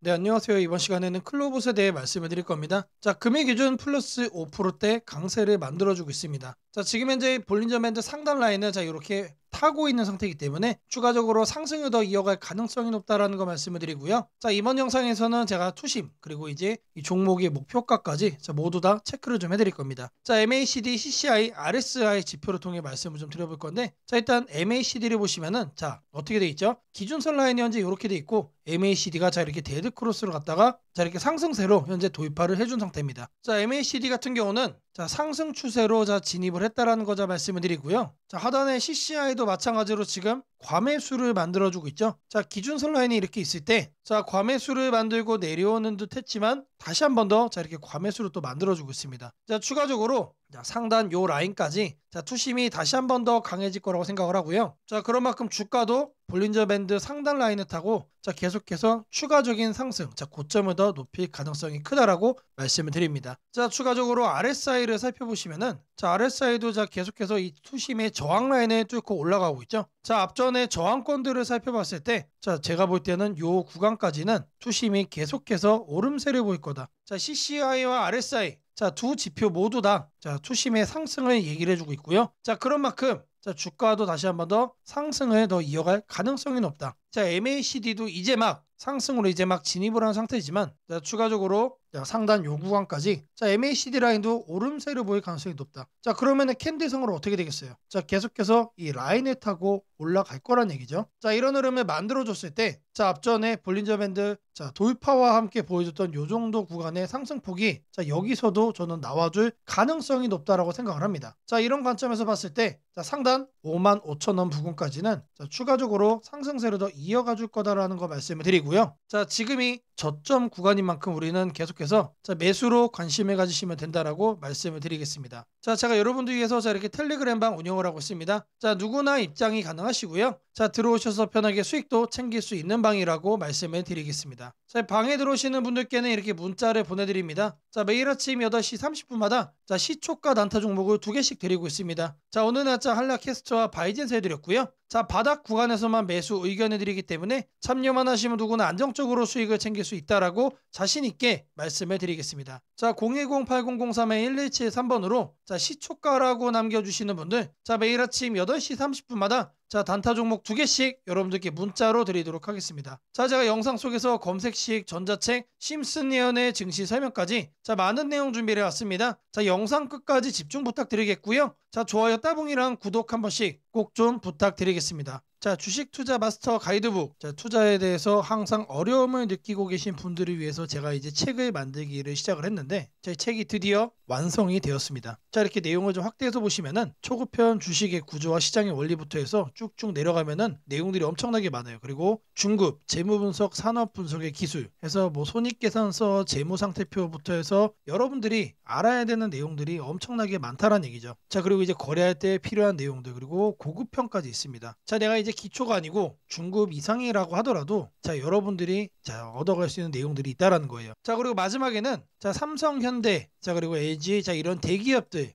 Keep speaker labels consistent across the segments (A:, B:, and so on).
A: 네, 안녕하세요. 이번 시간에는 클로봇에 대해 말씀을 드릴 겁니다. 자, 금일 기준 플러스 5%대 강세를 만들어주고 있습니다. 자, 지금 현재 볼린저 밴드 상단 라인을 이렇게 타고 있는 상태이기 때문에 추가적으로 상승을 더 이어갈 가능성이 높다라는 거 말씀을 드리고요. 자, 이번 영상에서는 제가 투심 그리고 이제 이 종목의 목표가까지 모두 다 체크를 좀 해드릴 겁니다. 자, MACD, CCI, RSI 지표를 통해 말씀을 좀 드려볼 건데, 자, 일단 MACD를 보시면은 자, 어떻게 돼 있죠? 기준선 라인이 현재 이렇게 돼 있고 MACD가 이렇게 데드 크로스로 갔다가 이렇게 상승세로 현재 돌파를 해준 상태입니다. 자, MACD 같은 경우는 상승 추세로 진입을 했다라는 거 말씀을 드리고요. 자, 하단의 CCI도 마찬가지로 지금 과매수를 만들어주고 있죠. 자, 기준선 라인이 이렇게 있을 때 과매수를 만들고 내려오는 듯 했지만 다시 한 번 더 이렇게 과매수를 또 만들어주고 있습니다. 자, 추가적으로 상단 요 라인까지 투심이 다시 한 번 더 강해질 거라고 생각을 하고요. 자, 그런 만큼 주가도 볼린저 밴드 상단 라인을 타고 계속해서 추가적인 상승, 고점을 더 높일 가능성이 크다라고 말씀을 드립니다. 자, 추가적으로 RSI를 살펴보시면은 RSI도 계속해서 이 투심의 저항 라인에 뚫고 올라가고 있죠. 자, 앞전에 저항권들을 살펴봤을 때 제가 볼 때는 요 구간까지는 투심이 계속해서 오름세를 보일 거다. 자, CCI와 RSI 두 지표 모두 다 투심의 상승을 얘기를 해주고 있고요. 자, 그런 만큼 주가도 다시 한 번 더 상승을 더 이어갈 가능성이 높다. 자, MACD도 이제 막 상승으로 진입을 한 상태지만 추가적으로 상단 요 구간까지 MACD 라인도 오름세를 보일 가능성이 높다. 자, 그러면은 캔들성으로 어떻게 되겠어요? 자, 계속해서 이 라인을 타고 올라갈 거란 얘기죠. 자, 이런 흐름을 만들어줬을 때 앞전에 볼린저 밴드 돌파와 함께 보여줬던 요 정도 구간의 상승폭이 여기서도 저는 나와줄 가능성이 높다라고 생각을 합니다. 자, 이런 관점에서 봤을 때 상단 55,000원 부근까지는 추가적으로 상승세를 더 이어가 줄 거다라는 거 말씀을 드리고요. 자, 지금이 저점 구간인 만큼 우리는 계속해서 매수로 관심을 가지시면 된다라고 말씀을 드리겠습니다. 자, 제가 여러분들 위해서 이렇게 텔레그램방 운영을 하고 있습니다. 자, 누구나 입장이 가능하시고요. 자, 들어오셔서 편하게 수익도 챙길 수 있는 방이라고 말씀을 드리겠습니다. 자, 방에 들어오시는 분들께는 이렇게 문자를 보내드립니다. 자, 매일 아침 8시 30분마다 시초가 단타 종목을 2개씩 드리고 있습니다. 자, 오늘 날짜 한라캐스트와 바이젠스 해드렸고요. 자, 바닥 구간에서만 매수 의견해드리기 때문에 참여만 하시면 누구나 안정적으로 수익을 챙길 수 있다라고 자신있게 말씀을 드리겠습니다. 자, 010-8003-1173번으로 시초가라고 남겨주시는 분들 매일 아침 8시 30분마다 단타 종목 2개씩 여러분들께 문자로 드리도록 하겠습니다. 자, 제가 영상 속에서 검색식, 전자책, 심슨 예언의 증시 설명까지 많은 내용 준비를 해왔습니다. 자, 영상 끝까지 집중 부탁드리겠고요. 자, 좋아요, 따봉이랑 구독 한 번씩 꼭 좀 부탁드리겠습니다. 자, 주식 투자 마스터 가이드북. 투자에 대해서 항상 어려움을 느끼고 계신 분들을 위해서 제가 이제 책을 만들기를 시작을 했는데 제 책이 드디어 완성이 되었습니다. 자, 이렇게 내용을 좀 확대해서 보시면은 초급편 주식의 구조와 시장의 원리부터 해서 쭉쭉 내려가면은 내용들이 엄청나게 많아요. 그리고 중급, 재무 분석, 산업 분석의 기술 해서 손익계산서, 재무상태표부터 해서 여러분들이 알아야 되는 내용들이 엄청나게 많다라는 얘기죠. 자, 그리고 이제 거래할 때 필요한 내용들, 그리고 고급편까지 있습니다. 자, 내가 이제 기초가 아니고 중급 이상이라고 하더라도 여러분들이 얻어갈 수 있는 내용들이 있다라는 거예요. 자, 그리고 마지막에는 삼성, 현대, 그리고 LG, 이런 대기업들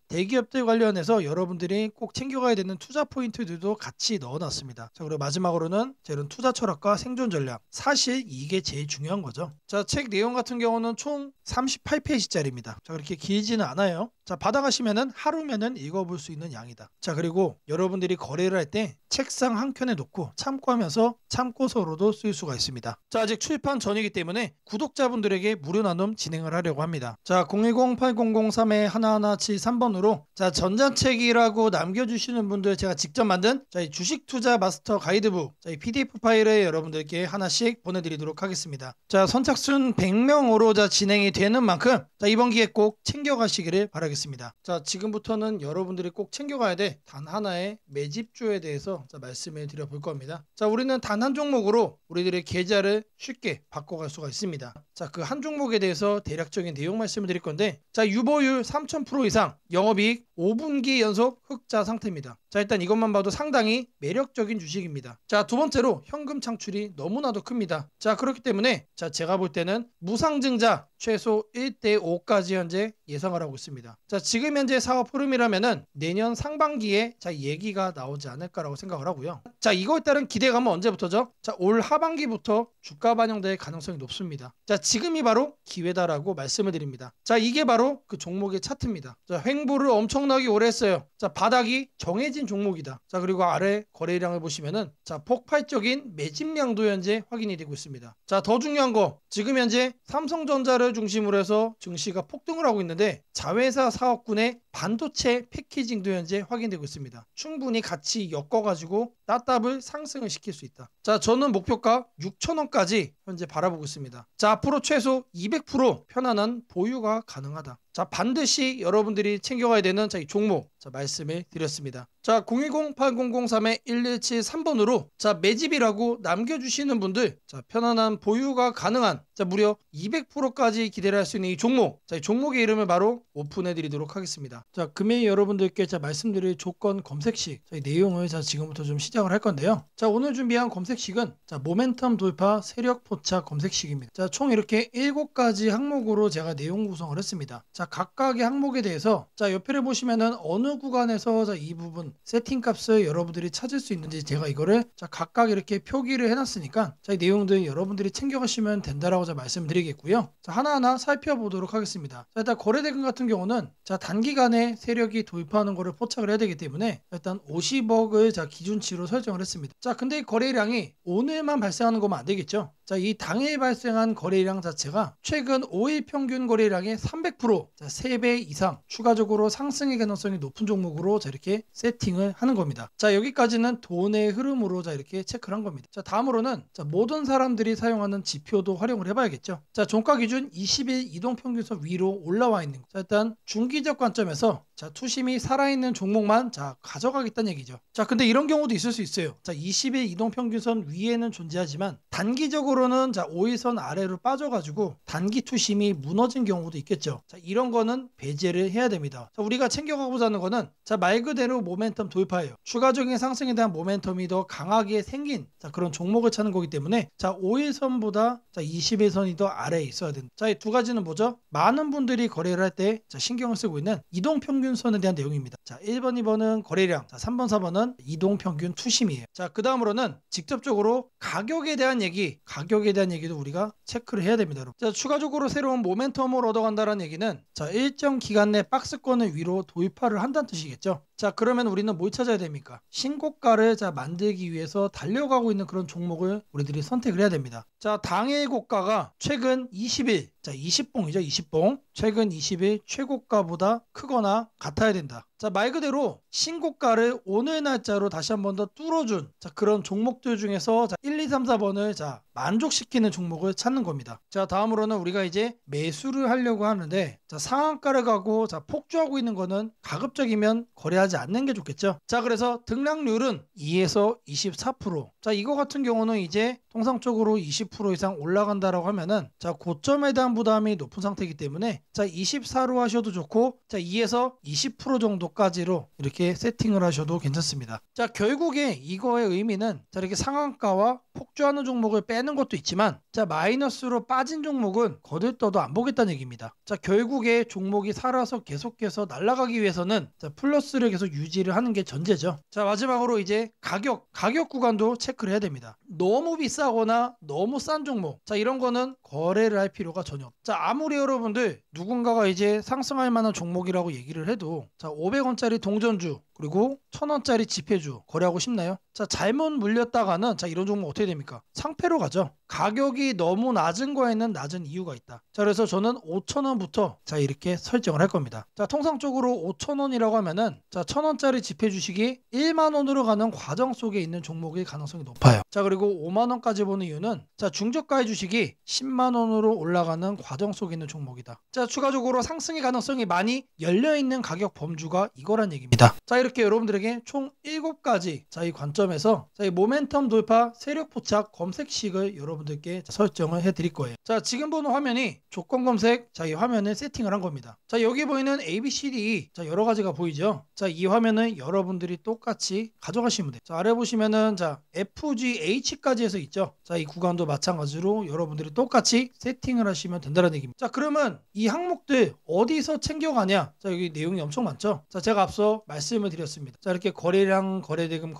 A: 관련해서 여러분들이 꼭 챙겨가야 되는 투자 포인트들도 같이 넣어놨습니다. 자, 그리고 마지막으로는 이런 투자 철학과 생존 전략, 사실 이게 제일 중요한 거죠. 자, 책 내용 같은 경우는 총 38페이지짜리입니다. 자, 그렇게 길지는 않아요. 자, 받아가시면은 하루면은 읽어볼 수 있는 양이다. 자, 그리고 여러분들이 거래를 할 때 책상 한 켠에 놓고 참고하면서 참고서로도 쓸 수가 있습니다. 자, 아직 출판 전이기 때문에 구독자분들에게 무료 나눔 진행을 하려고 합니다. 자, 010-8003-1173번으로 전자책이라고 남겨주시는 분들 제가 직접 만든 이 주식 투자 마스터 가이드북 이 PDF 파일을 여러분들께 하나씩 보내드리도록 하겠습니다. 자, 선착순 100명으로 진행이 되는 만큼 이번 기회 꼭 챙겨가시기를 바라겠습니다. 자, 지금부터는 여러분들이 꼭 챙겨가야 돼 단 하나의 매집주에 대해서 말씀을 드려볼 겁니다. 자, 우리는 단 한 종목으로 우리들의 계좌를 쉽게 바꿔갈 수가 있습니다. 자, 그 한 종목에 대해서 대략적인 내용 말씀을 드릴 건데, 자, 유보율 3000% 이상, 영업이익 5분기 연속 흑자 상태입니다. 자, 일단 이것만 봐도 상당히 매력적인 주식입니다. 자, 두 번째로 현금 창출이 너무나도 큽니다. 자, 그렇기 때문에 자, 제가 볼 때는 무상증자 최소 1대5까지 현재 예상을 하고 있습니다. 자, 지금 현재 사업 흐름이라면은 내년 상반기에 자, 얘기가 나오지 않을까라고 생각을 하고요. 자, 이거에 따른 기대감은 언제부터죠? 자, 올 하반기부터 주가 반영될 가능성이 높습니다. 자, 지금이 바로 기회다라고 말씀을 드립니다. 자, 이게 바로 그 종목의 차트입니다. 자, 횡보를 엄청나게 오래 했어요. 자, 바닥이 정해진 종목이다. 자, 그리고 아래 거래량을 보시면은 자, 폭발적인 매집량도 현재 확인이 되고 있습니다. 자, 더 중요한 거 지금 현재 삼성전자를 중심으로 해서 증시가 폭등을 하고 있는데 자회사 사업군의 반도체 패키징도 현재 확인되고 있습니다. 충분히 같이 엮어가지고 따답을 상승을 시킬 수 있다. 자, 저는 목표가 6,000원까지 현재 바라보고 있습니다. 자, 앞으로 최소 200% 편안한 보유가 가능하다. 자, 반드시 여러분들이 챙겨가야 되는 자, 이 종목 자, 말씀을 드렸습니다. 자, 010-8003-1173번으로 자, 매집이라고 남겨주시는 분들 자, 편안한 보유가 가능한 자, 무려 200%까지 기대를 할 수 있는 이 종목 자, 이 종목의 이름을 바로 오픈해 드리도록 하겠습니다. 자, 금일 여러분들께 자, 말씀드릴 조건 검색식 자, 이 내용을 자, 지금부터 좀 시작을 할 건데요. 자, 오늘 준비한 검색식은 자, 모멘텀 돌파 세력 포착 검색식입니다. 자, 총 이렇게 7가지 항목으로 제가 내용 구성을 했습니다. 자, 각각의 항목에 대해서 자, 옆에를 보시면은 어느 구간에서 자, 이 부분 세팅 값을 여러분들이 찾을 수 있는지 제가 이거를 자, 각각 이렇게 표기를 해놨으니까 자, 이 내용들 여러분들이 챙겨가시면 된다라고 자, 말씀드리겠고요. 자, 하나하나 살펴보도록 하겠습니다. 자, 일단 거래대금 같은 경우는 자, 단기간에 세력이 돌파하는 거를 포착을 해야 되기 때문에 일단 50억을 자, 기준치로 설정을 했습니다. 자, 근데 이 거래량이 오늘만 발생하는 거면 안 되겠죠. 자, 이 당일 발생한 거래량 자체가 최근 5일 평균 거래량의 300% 자, 3배 이상 추가적으로 상승의 가능성이 높은 종목으로 자, 이렇게 세팅을 하는 겁니다. 자, 여기까지는 돈의 흐름으로 자, 이렇게 체크를 한 겁니다. 자, 다음으로는 자, 모든 사람들이 사용하는 지표도 활용을 해봐야겠죠. 자, 종가 기준 20일 이동평균선 위로 올라와 있는 거. 자, 일단 중기적 관점에서 자, 투심이 살아있는 종목만 자, 가져가겠다는 얘기죠. 자, 근데 이런 경우도 있을 수 있어요. 자, 20일 이동평균선 위에는 존재하지만 단기적으로는 자, 5일선 아래로 빠져가지고 단기 투심이 무너진 경우도 있겠죠. 자, 이런 거는 배제를 해야 됩니다. 자, 우리가 챙겨가고자 하는 거는 자, 말 그대로 모멘텀 돌파예요. 추가적인 상승에 대한 모멘텀이 더 강하게 생긴 자, 그런 종목을 찾는 거기 때문에 자, 5일선보다 자, 20일선이 더 아래에 있어야 된다. 자, 이 두 가지는 뭐죠? 많은 분들이 거래를 할 때 신경을 쓰고 있는 이동평균선에 대한 내용입니다. 자, 1번, 2번은 거래량, 자, 3번, 4번은 이동평균 투심이에요. 자, 그 다음으로는 직접적으로 가격에 대한 얘기도 우리가 체크를 해야 됩니다. 여러분. 자, 추가적으로 새로운 모멘텀을 얻어간다는 얘기는 자, 일정 기간 내 박스권을 위로 돌파를 한다는 뜻이겠죠. 자, 그러면 우리는 뭘 찾아야 됩니까? 신고가를 자, 만들기 위해서 달려가고 있는 그런 종목을 우리들이 선택을 해야 됩니다. 자, 당일 고가가 최근 20일 자, 20봉이죠. 20봉. 최근 20일 최고가보다 크거나 같아야 된다. 자, 말 그대로 신고가를 오늘 날짜로 다시 한 번 더 뚫어준 자, 그런 종목들 중에서 자, 1, 2, 3, 4번을 자, 만족시키는 종목을 찾는 겁니다. 자, 다음으로는 우리가 이제 매수를 하려고 하는데 자, 상한가를 가고 자, 폭주하고 있는 거는 가급적이면 거래하지 않는 게 좋겠죠. 자, 그래서 등락률은 2에서 24%. 자, 이거 같은 경우는 이제 통상적으로 20% 이상 올라간다라고 하면은 자, 고점에 대한 부담이 높은 상태이기 때문에 자, 24로 하셔도 좋고 자, 2에서 20% 정도까지로 이렇게 세팅을 하셔도 괜찮습니다. 자, 결국에 이거의 의미는 자, 이렇게 상한가와 폭주하는 종목을 빼는 것도 있지만 자, 마이너스로 빠진 종목은 거들떠도 안 보겠다는 얘기입니다. 자, 결국에 종목이 살아서 계속해서 날아가기 위해서는 자, 플러스를 계속 유지를 하는 게 전제죠. 자, 마지막으로 이제 가격 구간도 체크를 해야 됩니다. 너무 비싸거나 너무 싼 종목 자, 이런 거는 거래를 할 필요가 전혀 없죠. 자, 아무리 여러분들 누군가가 이제 상승할 만한 종목이라고 얘기를 해도 자, 500원짜리 동전주 그리고 1000원짜리 지폐주 거래하고 싶나요? 자, 잘못 물렸다가는 자, 이런 종목 어떻게 됩니까? 상패로 가죠. 가격이 너무 낮은 거에는 낮은 이유가 있다. 자, 그래서 저는 5,000원부터 자, 이렇게 설정을 할 겁니다. 자, 통상적으로 5,000원이라고 하면은 자, 1000원짜리 지폐 주식이 1만 원으로 가는 과정 속에 있는 종목일 가능성이 높아요. 자, 그리고 5만 원까지 보는 이유는 자, 중저가의 주식이 10만 원으로 올라가는 과정 속에 있는 종목이다. 자, 추가적으로 상승의 가능성이 많이 열려 있는 가격 범주가 이거란 얘기입니다. 자, 이렇게 여러분들에게 총 7가지 이 관점에서 이 모멘텀 돌파 세력 포착 검색식을 여러분들께 설정을 해 드릴 거예요. 자, 지금 보는 화면이 조건 검색 이 화면을 세팅을 한 겁니다. 자, 여기 보이는 ABCD 여러 가지가 보이죠. 자, 이 화면은 여러분들이 똑같이 가져가시면 돼요. 자, 아래 보시면은 FGH까지 해서 있죠. 자, 이 구간도 마찬가지로 여러분들이 똑같이 세팅을 하시면 된다는 얘기입니다. 자, 그러면 이 항목들 어디서 챙겨가냐? 자, 여기 내용이 엄청 많죠. 자, 제가 앞서 말씀을 드렸습니다. 자, 이렇게 거래량, 거래대금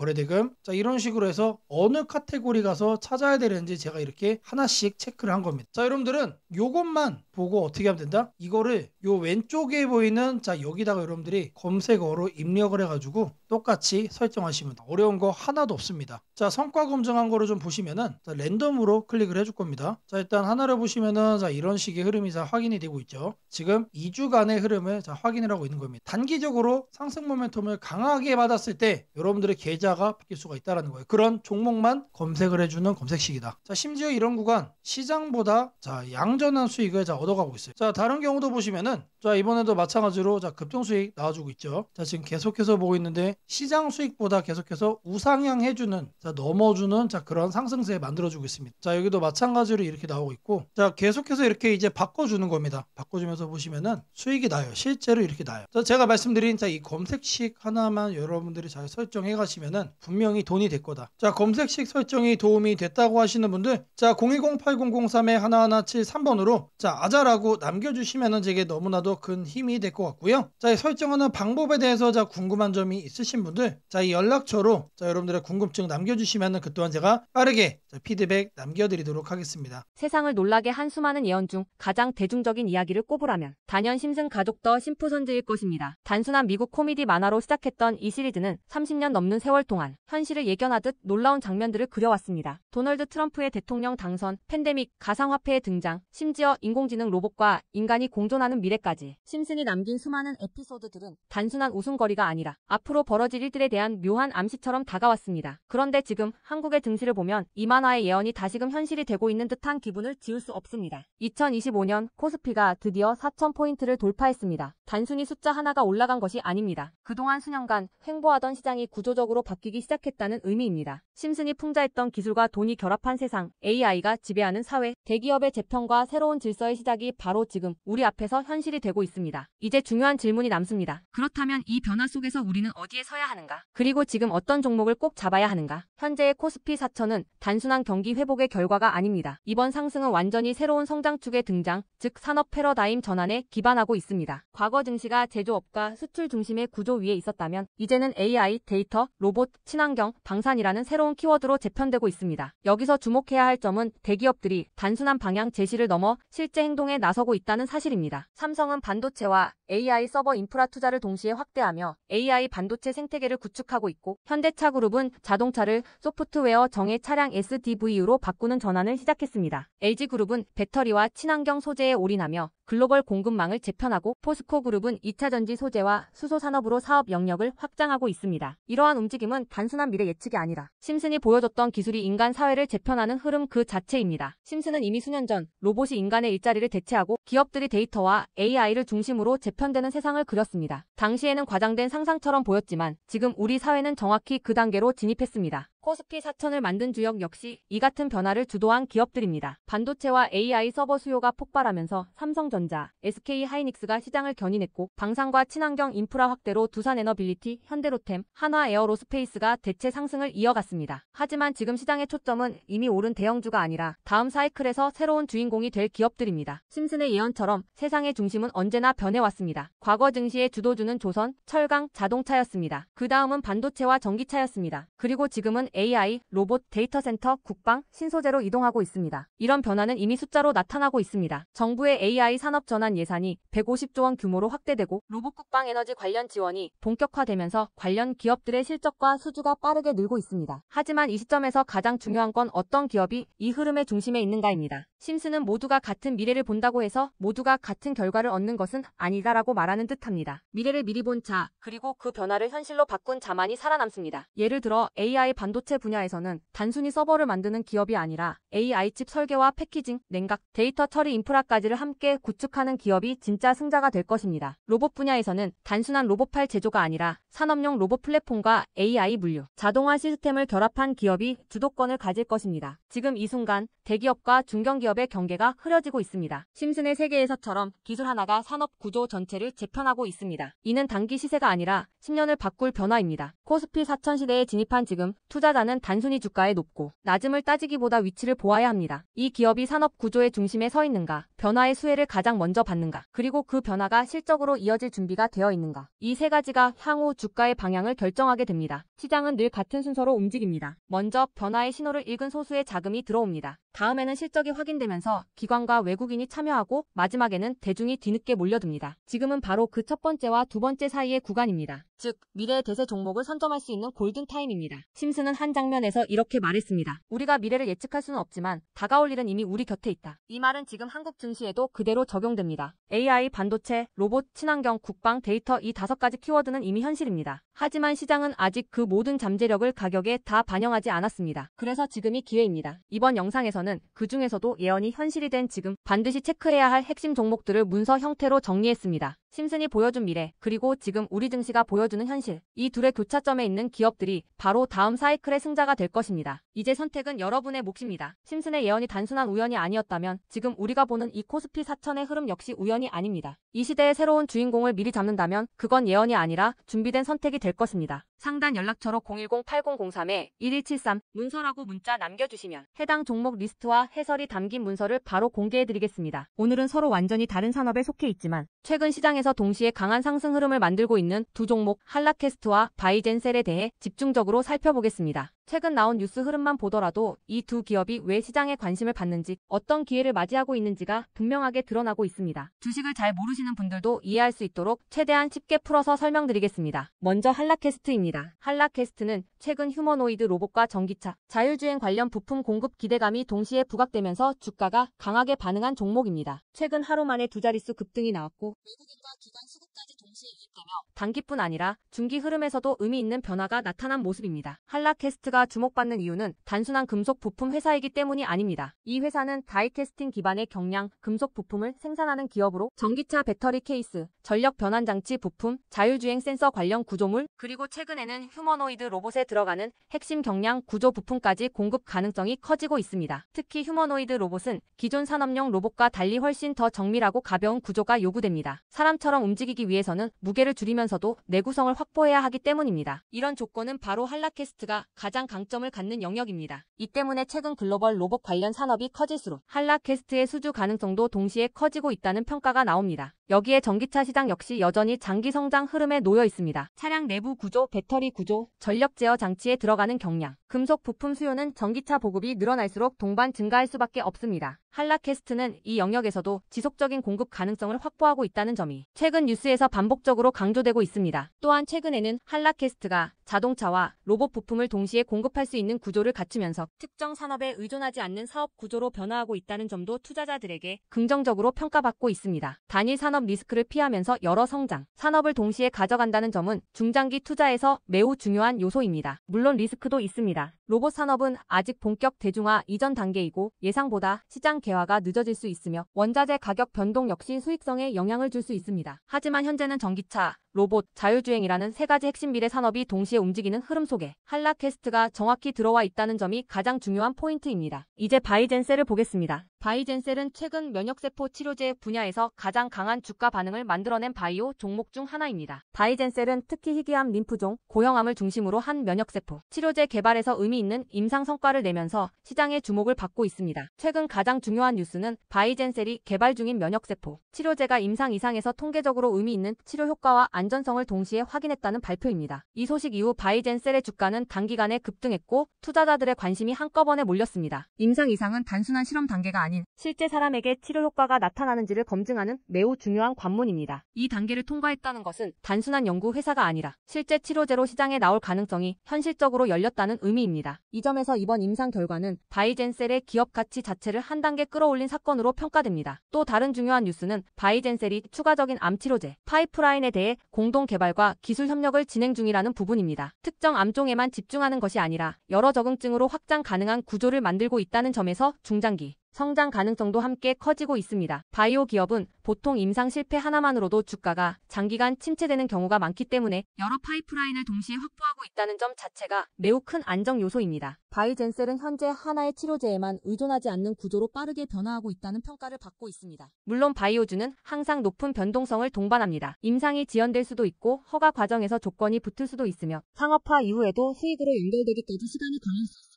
A: 자, 이런 식으로 해서 어느 카테고리 가서 찾아야 되는지 제가 이렇게 하나씩 체크를 한 겁니다. 자, 여러분들은 요것만 보고 어떻게 하면 된다? 이거를 요 왼쪽에 보이는 여기다가 여러분들이 검색어로 입력을 해가지고 똑같이 설정하시면 돼요. 어려운 거 하나도 없습니다. 자, 성과 검증한 거를 좀 보시면은 랜덤으로 클릭을 해줄 겁니다. 자, 일단 하나를 보시면은 이런 식의 흐름이 확인이 되고 있죠. 지금 2주간의 흐름을 확인을 하고 있는 겁니다. 단기적으로 상승 모멘텀을 강하게 받았을 때 여러분들의 계좌가 바뀔 수가 있다는 거예요. 그런 종목만 검색을 해주는 검색식이다. 자, 심지어 이런 구간 시장보다 양전한 수익을 얻어가고 있어요. 자, 다른 경우도 보시면은 이번에도 마찬가지로 급등 수익 나와주고 있죠. 자, 지금 계속해서 보고 있는데 시장 수익보다 계속해서 우상향 해주는 넘어주는 그런 상승세 만들어주고 있습니다. 자, 여기도 마찬가지로 이렇게 나오고 있고, 자, 계속해서 이렇게 이제 바꿔주는 겁니다. 바꿔주면서 보시면은 수익이 나요. 실제로 이렇게 나요. 자, 제가 말씀드린 이 검색식 하나만 여러분들이 잘 설정해 가시면은 분명히 돈이 될 거다. 자, 검색식 설정이 도움이 됐다고 하시는 분들, 자, 010-8003-1173번으로 아자라고 남겨주시면은 제게 너무나도 큰 힘이 될 것 같고요. 자, 이 설정하는 방법에 대해서 궁금한 점이 있으신 분들, 이 연락처로 여러분들의 궁금증 남겨주시면은 그 또한 제가 빠르게 피드백 남겨드리도록 하겠습니다.
B: 세상을 놀라게 한 수많은 예언 중 가장 대중적인 이야기를 꼽으라면 단연 심슨 가족 더 심프손즈일 것입니다. 단순한 미국 코미디 만화로 시작했던 이 시리즈는 30년 넘는 세월 동안 현실을 예견하듯 놀라운 장면들을 그려왔습니다. 도널드 트럼프의 대통령 당선, 팬데믹, 가상화폐의 등장, 심지어 인공지능 로봇과 인간이 공존하는 미래까지 심슨이 남긴 수많은 에피소드들은 단순한 웃음거리가 아니라 앞으로 벌어질 일들에 대한 묘한 암시처럼 다가왔습니다. 그런데 지금 한국의 등실을 보면 이 만화의 예언이 다시금 현실이 되고 있는 듯한 기분을 지울 수 없습니다. 2025년 코스피가 드디어 4,000포인트를 돌파했습니다. 단순히 숫자 하나가 올라간 것이 아닙니다. 그동안 수년간 횡보하던 시장이 구조적으로 바뀌기 시작했다는 의미입니다. 심슨이 풍자했던 기술과 돈이 결합한 세상, AI가 지배하는 사회, 대기업의 재편과 새로운 질서의 시작이 바로 지금 우리 앞에서 현실이 되고 있습니다. 이제 중요한 질문이 남습니다. 그렇다면 이 변화 속에서 우리는 어디에 서야 하는가? 그리고 지금 어떤 종목을 꼭 잡아야 하는가? 현재의 코스피 4천은 단순한 경기 회복의 결과가 아닙니다. 이번 상승은 완전히 새로운 성장축의 등장, 즉 산업 패러다임 전환에 기반하고 있습니다. 과거 증시가 제조업과 수출 중심의 구조 위에 있었다면 이제는 AI, 데이터, 로봇, 친환경, 방산이라는 새로운 키워드로 재편되고 있습니다. 여기서 주목해야 할 점은 대기업들이 단순한 방향 제시를 넘어 실제 행동에 나서고 있다는 사실입니다. 삼성은 반도체와 AI 서버 인프라 투자를 동시에 확대하며 AI 반도체 생태계를 구축하고 있고, 현대차그룹은 자동차를 소프트웨어 정예 차량 SDV로 바꾸는 전환을 시작했습니다. LG그룹은 배터리와 친환경 소재에 올인하며 글로벌 공급망을 재편하고, 포스코그룹은 2차전지 소재와 수소 산업으로 사업 영역을 확장하고 있습니다. 이러한 움직임은 단순한 미래 예측이 아니라 심슨이 보여줬던 기술이 인간 사회를 재편하는 흐름 그 자체입니다. 심슨은 이미 수년 전 로봇이 인간의 일자리를 대체하고 기업들이 데이터와 AI를 중심으로 재편되는 세상을 그렸습니다. 당시에는 과장된 상상처럼 보였지만 지금 우리 사회는 정확히 그 단계로 진입했습니다. 코스피 4천을 만든 주역 역시 이 같은 변화를 주도한 기업들입니다. 반도체와 AI 서버 수요가 폭발하면서 삼성전자, SK하이닉스가 시장을 견인했고, 방산과 친환경 인프라 확대로 두산에너빌리티, 현대로템, 한화에어로스페이스가 대체 상승을 이어갔습니다. 하지만 지금 시장의 초점은 이미 오른 대형주가 아니라 다음 사이클에서 새로운 주인공이 될 기업들입니다. 심슨의 예언처럼 세상의 중심은 언제나 변해왔습니다. 과거 증시의 주도주는 조선, 철강, 자동차였습니다. 그 다음은 반도체와 전기차였습니다. 그리고 지금은 AI, 로봇, 데이터 센터, 국방, 신소재로 이동하고 있습니다. 이런 변화는 이미 숫자로 나타나고 있습니다. 정부의 AI 산업 전환 예산이 150조 원 규모로 확대되고, 로봇 국방 에너지 관련 지원이 본격화되면서 관련 기업들의 실적과 수주가 빠르게 늘고 있습니다. 하지만 이 시점에서 가장 중요한 건 어떤 기업이 이 흐름의 중심에 있는가입니다. 심슨은 모두가 같은 미래를 본다고 해서 모두가 같은 결과를 얻는 것은 아니다라고 말하는 듯합니다. 미래를 미리 본 자, 그리고 그 변화를 현실로 바꾼 자만이 살아남습니다. 예를 들어 AI 반도체 반도체 분야에서는 단순히 서버를 만드는 기업이 아니라 AI칩 설계와 패키징, 냉각, 데이터 처리 인프라까지를 함께 구축하는 기업이 진짜 승자가 될 것입니다. 로봇 분야에서는 단순한 로봇팔 제조가 아니라 산업용 로봇 플랫폼과 AI 물류, 자동화 시스템을 결합한 기업이 주도권을 가질 것입니다. 지금 이 순간 대기업과 중견기업의 경계가 흐려지고 있습니다. 심슨의 세계에서처럼 기술 하나가 산업 구조 전체를 재편하고 있습니다. 이는 단기 시세가 아니라 10년을 바꿀 변화입니다. 코스피 4000 시대에 진입한 지금 투자자는 단순히 주가의 높고 낮음을 따지기보다 위치를 보아야 합니다. 이 기업이 산업 구조의 중심에 서 있는가, 변화의 수혜를 가장 먼저 받는가, 그리고 그 변화가 실적으로 이어질 준비가 되어 있는가. 이 세 가지가 향후 주가의 방향을 결정하게 됩니다. 시장은 늘 같은 순서로 움직입니다. 먼저 변화의 신호를 읽은 소수의 자금이 들어옵니다. 다음에는 실적이 확인되면서 기관과 외국인이 참여하고 마지막에는 대중이 뒤늦게 몰려듭니다. 지금은 바로 그 첫 번째와 두 번째 사이의 구간입니다. 즉, 미래의 대세 종목을 선점할 수 있는 골든타임입니다. 심슨은 한 장면에서 이렇게 말했습니다. 우리가 미래를 예측할 수는 없지만 다가올 일은 이미 우리 곁에 있다. 이 말은 지금 한국 증시에도 그대로 적용됩니다. AI, 반도체, 로봇, 친환경, 국방, 데이터 이 5가지 키워드는 이미 현실입니다. 하지만 시장은 아직 그 모든 잠재력을 가격에 다 반영하지 않았습니다. 그래서 지금이 기회입니다. 이번 영상에서는 그 중에서도 예언이 현실이 된 지금 반드시 체크해야 할 핵심 종목들을 문서 형태로 정리했습니다. 심슨이 보여준 미래, 그리고 지금 우리 증시가 보여주는 현실. 이 둘의 교차점에 있는 기업들이 바로 다음 사이클의 승자가 될 것입니다. 이제 선택은 여러분의 몫입니다. 심슨의 예언이 단순한 우연이 아니었다면 지금 우리가 보는 이 코스피 4000의 흐름 역시 우연이 아닙니다. 이 시대의 새로운 주인공을 미리 잡는다면 그건 예언이 아니라 준비된 선택이 될 것입니다. 상단 연락처로 010-8003-1173 문서라고 문자 남겨주시면 해당 종목 리스트와 해설이 담긴 문서를 바로 공개해드리겠습니다. 오늘은 서로 완전히 다른 산업에 속해 있지만 최근 시장에서 동시에 강한 상승 흐름을 만들고 있는 두 종목 한라캐스트와 바이젠셀에 대해 집중적으로 살펴보겠습니다. 최근 나온 뉴스 흐름만 보더라도 이 두 기업이 왜 시장에 관심을 받는지, 어떤 기회를 맞이하고 있는지가 분명하게 드러나고 있습니다. 주식을 잘 모르시는 분들도 이해할 수 있도록 최대한 쉽게 풀어서 설명드리겠습니다. 먼저 한라캐스트입니다. 한라캐스트는 최근 휴머노이드 로봇과 전기차, 자율주행 관련 부품 공급 기대감이 동시에 부각되면서 주가가 강하게 반응한 종목입니다. 최근 하루 만에 두 자릿수 급등이 나왔고 외국인과 기관 수급까지 동시에 유입되며 단기뿐 아니라 중기 흐름에서도 의미 있는 변화가 나타난 모습입니다. 한라캐스트가 주목받는 이유는 단순한 금속 부품 회사이기 때문이 아닙니다. 이 회사는 다이캐스팅 기반의 경량 금속 부품을 생산하는 기업으로 전기차 배터리 케이스, 전력 변환 장치 부품, 자율주행 센서 관련 구조물, 그리고 최근에는 휴머노이드 로봇에 들어가는 핵심 경량 구조 부품까지 공급 가능성이 커지고 있습니다. 특히 휴머노이드 로봇은 기존 산업용 로봇과 달리 훨씬 더 정밀하고 가벼운 구조가 요구됩니다. 사람처럼 움직이기 위해서는 무게를 줄이면서도 내구성을 확보해야 하기 때문입니다. 이런 조건은 바로 한라캐스트가 가장 강점을 갖는 영역입니다. 이 때문에 최근 글로벌 로봇 관련 산업이 커질수록 한라캐스트의 수주 가능성도 동시에 커지고 있다는 평가가 나옵니다. 여기에 전기차 시장 역시 여전히 장기 성장 흐름에 놓여 있습니다. 차량 내부 구조, 배터리 구조, 전력 제어 장치에 들어가는 경량, 금속 부품 수요는 전기차 보급이 늘어날수록 동반 증가할 수밖에 없습니다. 한라캐스트는 이 영역에서도 지속적인 공급 가능성을 확보하고 있다는 점이 최근 뉴스에서 반복적으로 강조되고 있습니다. 또한 최근에는 한라캐스트가 자동차와 로봇 부품을 동시에 공급할 수 있는 구조를 갖추면서 특정 산업에 의존하지 않는 사업 구조로 변화하고 있다는 점도 투자자들에게 긍정적으로 평가받고 있습니다. 단일 산업 리스크를 피하면서 여러 성장, 산업을 동시에 가져간다는 점은 중장기 투자에서 매우 중요한 요소입니다. 물론 리스크도 있습니다. 로봇 산업은 아직 본격 대중화 이전 단계이고 예상보다 시장 개화가 늦어질 수 있으며 원자재 가격 변동 역시 수익성에 영향을 줄 수 있습니다. 하지만 현재는 전기차, 로봇, 자율주행이라는 세 가지 핵심 미래 산업이 동시에 움직이는 흐름 속에 한라캐스트가 정확히 들어와 있다는 점이 가장 중요한 포인트입니다. 이제 바이젠셀을 보겠습니다. 바이젠셀은 최근 면역세포 치료제 분야에서 가장 강한 주가 반응을 만들어낸 바이오 종목 중 하나입니다. 바이젠셀은 특히 희귀암, 림프종, 고형암을 중심으로 한 면역세포 치료제 개발에서 의미 있는 임상 성과를 내면서 시장의 주목을 받고 있습니다. 최근 가장 중요한 뉴스는 바이젠셀이 개발 중인 면역세포 치료제가 임상 이상에서 통계적으로 의미 있는 치료 효과와 안전성을 동시에 확인했다는 발표입니다. 이 소식 이후 바이젠셀의 주가는 단기간에 급등했고 투자자들의 관심이 한꺼번에 몰렸습니다. 임상 이상은 단순한 실험 단계가 아닙니다. 아닌 실제 사람에게 치료 효과가 나타나는지를 검증하는 매우 중요한 관문입니다. 이 단계를 통과했다는 것은 단순한 연구 회사가 아니라 실제 치료제로 시장에 나올 가능성이 현실적으로 열렸다는 의미입니다. 이 점에서 이번 임상 결과는 바이젠셀의 기업 가치 자체를 한 단계 끌어올린 사건으로 평가됩니다. 또 다른 중요한 뉴스는 바이젠셀이 추가적인 암 치료제 파이프라인에 대해 공동 개발과 기술 협력을 진행 중이라는 부분입니다. 특정 암종에만 집중하는 것이 아니라 여러 적응증으로 확장 가능한 구조를 만들고 있다는 점에서 중장기 성장 가능성도 함께 커지고 있습니다. 바이오 기업은 보통 임상 실패 하나만으로도 주가가 장기간 침체되는 경우가 많기 때문에 여러 파이프라인을 동시에 확보하고 있다는 점 자체가 매우 큰 안정 요소입니다. 바이젠셀은 현재 하나의 치료제에만 의존하지 않는 구조로 빠르게 변화하고 있다는 평가를 받고 있습니다. 물론 바이오주는 항상 높은 변동성을 동반합니다. 임상이 지연될 수도 있고 허가 과정에서 조건이 붙을 수도 있으며 상업화 이후에도 수익으로 연결되기까지 시간이 걸릴 수 있습니다.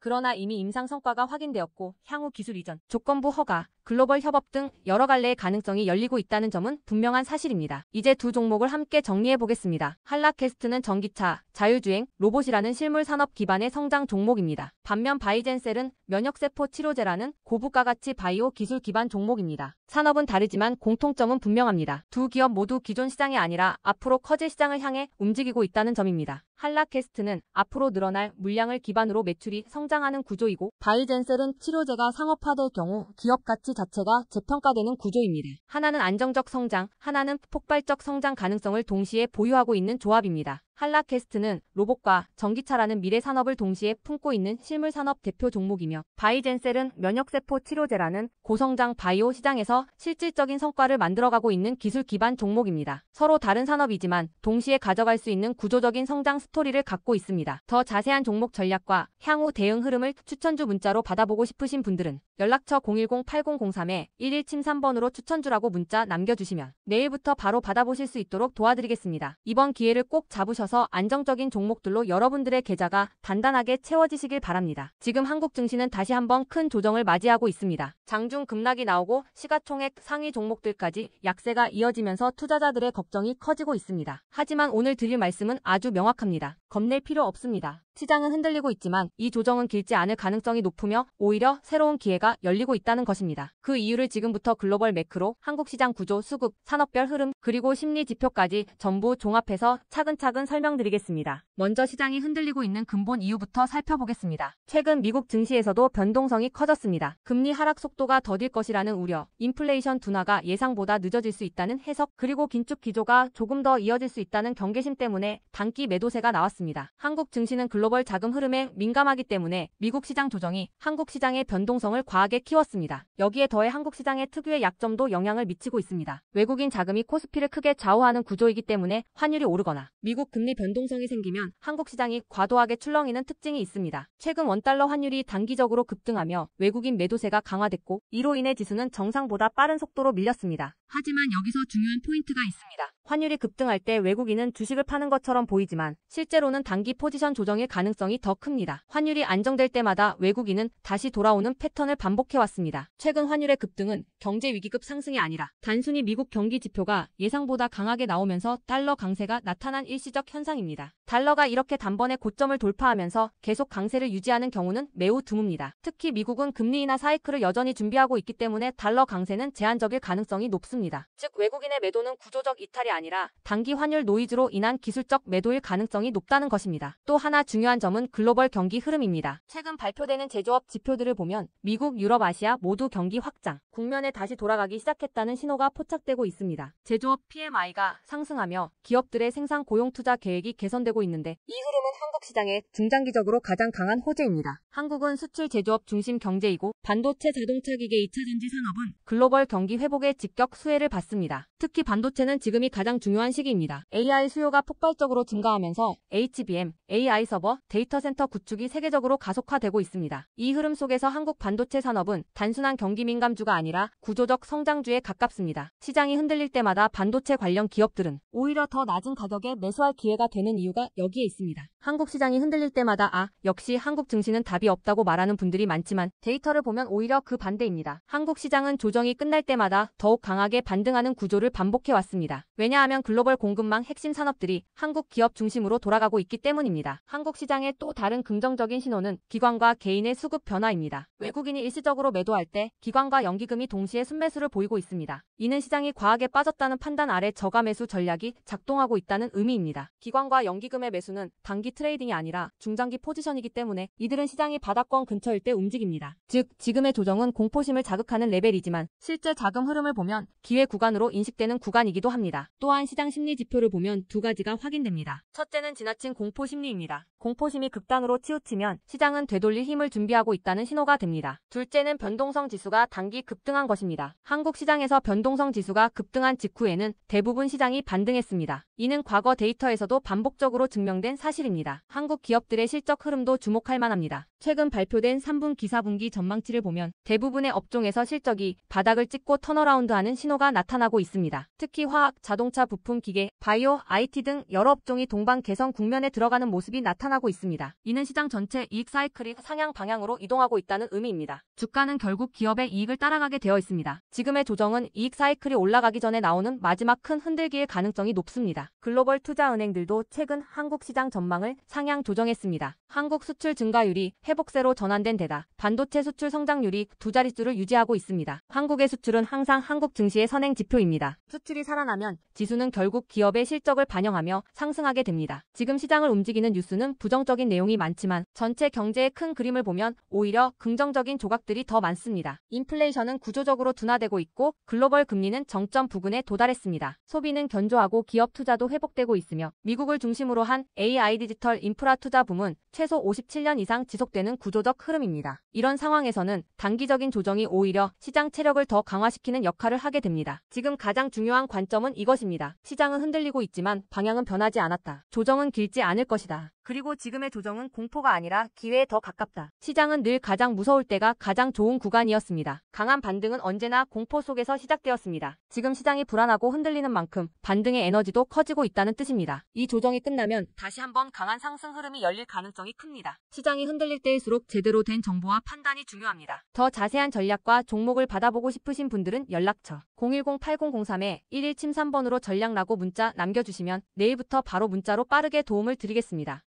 B: 그러나 이미 임상 성과가 확인되었고 향후 기술 이전, 조건부 허가, 글로벌 협업 등 여러 갈래의 가능성이 열리고 있다는 점은 분명한 사실입니다. 이제 두 종목을 함께 정리해 보겠습니다. 한락캐스트는 전기차, 자율주행, 로봇이라는 실물 산업 기반의 성장 종목입니다. 반면 바이젠셀은 면역세포 치료제라는 고부가 가치 바이오 기술 기반 종목입니다. 산업은 다르지만 공통점은 분명합니다. 두 기업 모두 기존 시장이 아니라 앞으로 커질 시장을 향해 움직이고 있다는 점입니다. 한락캐스트는 앞으로 늘어날 물량을 기반으로 매출이 성장하는 구조이고 바이젠셀은 치료제가 상업화될 경우 기업 가치 자체가 재평가되는 구조입니다. 하나는 안정적 성장, 하나는 폭발적 성장 가능성을 동시에 보유하고 있는 조합입니다. 한락캐스트는 로봇과 전기차라는 미래 산업을 동시에 품고 있는 실물 산업 대표 종목이며 바이젠셀은 면역세포 치료제라는 고성장 바이오 시장에서 실질적인 성과를 만들어가고 있는 기술 기반 종목입니다. 서로 다른 산업이지만 동시에 가져갈 수 있는 구조적인 성장 스토리를 갖고 있습니다. 더 자세한 종목 전략과 향후 대응 흐름을 추천주 문자로 받아보고 싶으신 분들은 연락처 010-8003-1173번으로 추천주라고 문자 남겨주시면 내일부터 바로 받아보실 수 있도록 도와드리겠습니다. 이번 기회를 꼭 잡으셔서 안정적인 종목들로 여러분들의 계좌가 단단하게 채워지시길 바랍니다. 지금 한국 증시는 다시 한번 큰 조정을 맞이하고 있습니다. 장중 급락이 나오고 시가총액 상위 종목들까지 약세가 이어지면서 투자자들의 걱정이 커지고 있습니다. 하지만 오늘 드릴 말씀은 아주 명확합니다. 겁낼 필요 없습니다. 시장은 흔들리고 있지만 이 조정은 길지 않을 가능성이 높으며 오히려 새로운 기회가 열리고 있다는 것입니다. 그 이유를 지금부터 글로벌 매크로, 한국 시장 구조, 수급, 산업별 흐름, 그리고 심리 지표까지 전부 종합해서 차근차근 설명드리겠습니다. 먼저 시장이 흔들리고 있는 근본 이유부터 살펴보겠습니다. 최근 미국 증시에서도 변동성이 커졌습니다. 금리 하락 속도가 더딜 것이라는 우려, 인플레이션 둔화가 예상보다 늦어질 수 있다는 해석, 그리고 긴축 기조가 조금 더 이어질 수 있다는 경계심 때문에 단기 매도세가 나왔습니다. 한국 증시는 글로벌 자금 흐름에 민감하기 때문에 미국 시장 조정이 한국 시장의 변동성을 과하게 키웠습니다. 여기에 더해 한국 시장의 특유의 약점도 영향을 미치고 있습니다. 외국인 자금이 코스피를 크게 좌우하는 구조이기 때문에 환율이 오르거나 미국 금리 변동성이 생기면 한국 시장이 과도하게 출렁이는 특징이 있습니다. 최근 원달러 환율이 단기적으로 급등하며 외국인 매도세가 강화됐고 이로 인해 지수는 정상보다 빠른 속도로 밀렸습니다. 하지만 여기서 중요한 포인트가 있습니다. 환율이 급등할 때 외국인은 주식을 파는 것처럼 보이지만 실제로는 단기 포지션 조정일 가능성이 더 큽니다. 환율이 안정될 때마다 외국인은 다시 돌아오는 패턴을 반복해왔습니다. 최근 환율의 급등은 경제 위기급 상승이 아니라 단순히 미국 경기 지표가 예상보다 강하게 나오면서 달러 강세가 나타난 일시적 현상입니다. 달러가 이렇게 단번에 고점을 돌파하면서 계속 강세를 유지하는 경우는 매우 드뭅니다. 특히 미국은 금리 인하 사이클을 여전히 준비하고 있기 때문에 달러 강세는 제한적일 가능성이 높습니다. 즉 외국인의 매도는 구조적 이탈이 아니라 단기 환율 노이즈로 인한 기술적 매도일 가능성이 높다는 것입니다. 또 하나 중요한 점은 글로벌 경기 흐름입니다. 최근 발표되는 제조업 지표들을 보면 미국, 유럽, 아시아 모두 경기 확장, 국면에 다시 돌아가기 시작했다는 신호가 포착되고 있습니다. 제조업 PMI가 상승하며 기업들의 생산 고용 투자 계획이 개선되고 있는데 이 흐름은 한국 시장에 중장기적으로 가장 강한 호재입니다. 한국은 수출 제조업 중심 경제이고 반도체, 자동차, 기계, 2차전지 산업은 글로벌 경기 회복의 직격 수혜를 받습니다. 특히 반도체는 지금이 가장 중요한 시기입니다. AI 수요가 폭발적으로 증가하면서 HBM, AI 서버, 데이터 센터 구축이 세계적으로 가속화되고 있습니다. 이 흐름 속에서 한국 반도체 산업은 단순한 경기 민감주가 아니라 구조적 성장주에 가깝습니다. 시장이 흔들릴 때마다 반도체 관련 기업들은 오히려 더 낮은 가격에 매수할 기회가 되는 이유가 여기에 있습니다. 한국 시장이 흔들릴 때마다 역시 한국 증시는 답이 없다고 말하는 분들이 많지만 데이터를 보면 오히려 그 반대입니다. 한국 시장은 조정이 끝날 때마다 더욱 강하게 반등하는 구조를 반복해왔습니다. 왜냐하면 글로벌 공급망 핵심 산업들이 한국 기업 중심으로 돌아가고 있기 때문입니다. 있습니다. 한국 시장의 또 다른 긍정적인 신호는 기관과 개인의 수급 변화입니다. 외국인이 일시적으로 매도할 때 기관과 연기금이 동시에 순매수를 보이고 있습니다. 이는 시장이 과하게 빠졌다는 판단 아래 저가 매수 전략이 작동하고 있다는 의미입니다. 기관과 연기금의 매수는 단기 트레이딩이 아니라 중장기 포지션이기 때문에 이들은 시장이 바닥권 근처일 때 움직입니다. 즉, 지금의 조정은 공포심을 자극하는 레벨이지만 실제 자금 흐름을 보면 기회 구간으로 인식되는 구간이기도 합니다. 또한 시장 심리 지표를 보면 두 가지가 확인됩니다. 첫째는 지나친 공포 심리입니다. 공포심이 극단으로 치우치면 시장은 되돌릴 힘을 준비하고 있다는 신호가 됩니다. 둘째는 변동성 지수가 단기 급등한 것입니다. 한국 시장에서 변동성 지수가 급등한 직후에는 대부분 시장이 반등했습니다. 이는 과거 데이터에서도 반복적으로 증명된 사실입니다. 한국 기업들의 실적 흐름도 주목할 만합니다. 최근 발표된 3분기 4분기 전망치를 보면 대부분의 업종에서 실적이 바닥을 찍고 턴어라운드하는 신호가 나타나고 있습니다. 특히 화학, 자동차 부품, 기계, 바이오, IT 등 여러 업종이 동반 개선 국면에 들어가는 모습이 나타나고 있습니다. 이는 시장 전체 이익 사이클이 상향 방향으로 이동하고 있다는 의미입니다. 주가는 결국 기업의 이익을 따라가게 되어 있습니다. 지금의 조정은 이익 사이클이 올라가기 전에 나오는 마지막 큰 흔들기일 가능성이 높습니다. 글로벌 투자은행들도 최근 한국 시장 전망을 상향 조정했습니다. 한국 수출 증가율이 회복세로 전환된 데다 반도체 수출 성장률이 두 자릿수를 유지하고 있습니다. 한국의 수출은 항상 한국 증시의 선행 지표입니다. 수출이 살아나면 지수는 결국 기업의 실적을 반영하며 상승하게 됩니다. 지금 시장을 움직이는 뉴스는 부정적인 내용이 많지만 전체 경제의 큰 그림을 보면 오히려 긍정적인 조각들이 더 많습니다. 인플레이션은 구조적으로 둔화되고 있고 글로벌 금리는 정점 부근에 도달했습니다. 소비는 견조하고 기업 투자도 회복되고 있으며 미국을 중심으로 한 AI 디지털 인프라 투자 붐은 최소 57년 이상 지속되는 구조적 흐름입니다. 이런 상황에서는 단기적인 조정이 오히려 시장 체력을 더 강화시키는 역할을 하게 됩니다. 지금 가장 중요한 관점은 이것입니다. 시장은 흔들리고 있지만 방향은 변하지 않았다. 조정은 길지 않을 것이다. 그리고 지금의 조정은 공포가 아니라 기회에 더 가깝다. 시장은 늘 가장 무서울 때가 가장 좋은 구간이었습니다. 강한 반등은 언제나 공포 속에서 시작되었습니다. 지금 시장이 불안하고 흔들리는 만큼 반등의 에너지도 커지고 있다는 뜻입니다. 이 조정이 끝나면 다시 한번 강한 상승 흐름이 열릴 가능성이 큽니다. 시장이 흔들릴 때일수록 제대로 된 정보와 판단이 중요합니다. 더 자세한 전략과 종목을 받아보고 싶으신 분들은 연락처 010-8003-1173번으로 전략라고 문자 남겨주시면 내일부터 바로 문자로 빠르게 도움을 드리겠습니다.